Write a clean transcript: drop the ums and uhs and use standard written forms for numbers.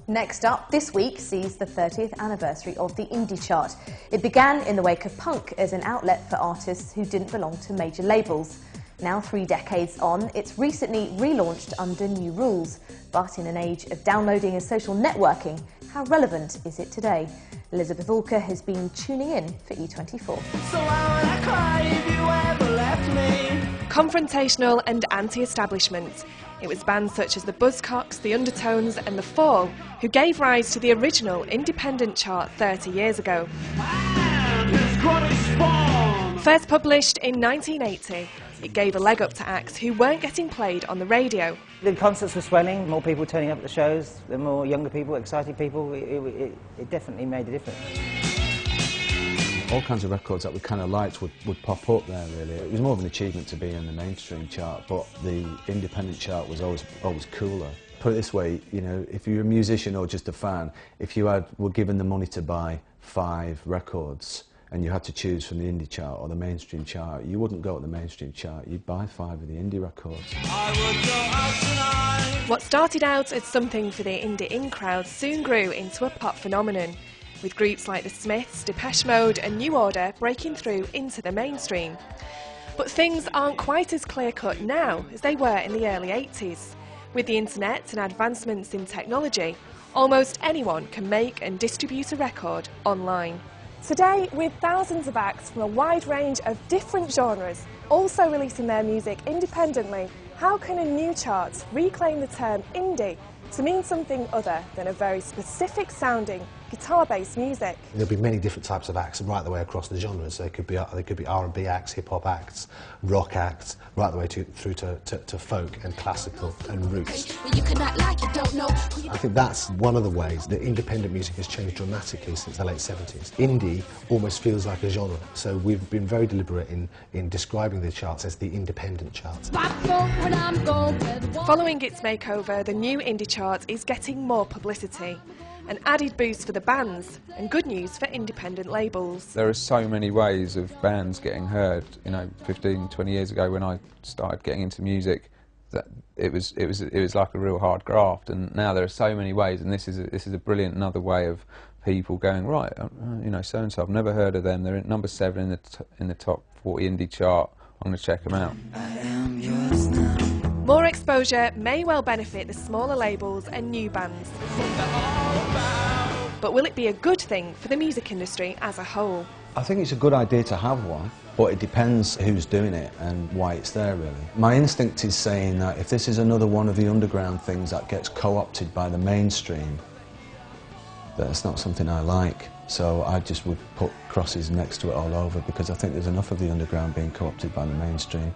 Next up, this week sees the 30th anniversary of the indie chart. It began in the wake of punk as an outlet for artists who didn't belong to major labels. Now, 3 decades on, it's recently relaunched under new rules. But in an age of downloading and social networking, how relevant is it today? Elizabeth Alker has been tuning in for E24. So why would I cry if you ever left me? Confrontational and anti-establishment. It was bands such as the Buzzcocks, the Undertones and the Fall who gave rise to the original independent chart 30 years ago. First published in 1980, it gave a leg up to acts who weren't getting played on the radio. The concerts were swelling, more people turning up at the shows, the more younger people, excited people. It definitely made a difference. All kinds of records that we kind of liked would pop up there, really. It was more of an achievement to be in the mainstream chart, but the independent chart was always cooler. Put it this way, you know, if you're a musician or just a fan, if you were given the money to buy 5 records and you had to choose from the indie chart or the mainstream chart, you wouldn't go at the mainstream chart, you'd buy 5 of the indie records. What started out as something for the indie in crowd soon grew into a pop phenomenon, with groups like the Smiths, Depeche Mode and New Order breaking through into the mainstream. But things aren't quite as clear-cut now as they were in the early 80s. With the internet and advancements in technology, almost anyone can make and distribute a record online. Today, with thousands of acts from a wide range of different genres also releasing their music independently, how can a new chart reclaim the term indie to mean something other than a very specific sounding guitar-based music? There'll be many different types of acts right the way across the genres. There could be R&B acts, hip-hop acts, rock acts, right the way through to folk and classical and roots. I think that's one of the ways that independent music has changed dramatically since the late 70s. Indie almost feels like a genre, so we've been very deliberate in describing the charts as the independent charts. Following its makeover, the new indie chart is getting more publicity. An added boost for the bands, and good news for independent labels. There are so many ways of bands getting heard. You know, 15, 20 years ago when I started getting into music, that it was like a real hard graft. And now there are so many ways, and this is a brilliant another way of people going, right, you know, so and so, I've never heard of them. They're at number 7 in the top 40 indie chart. I'm going to check them out. I am yours now. More exposure may well benefit the smaller labels and new bands. But will it be a good thing for the music industry as a whole? I think it's a good idea to have one, but it depends who's doing it and why it's there, really. My instinct is saying that if this is another one of the underground things that gets co-opted by the mainstream, that's not something I like. So I just would put crosses next to it all over, because I think there's enough of the underground being co-opted by the mainstream.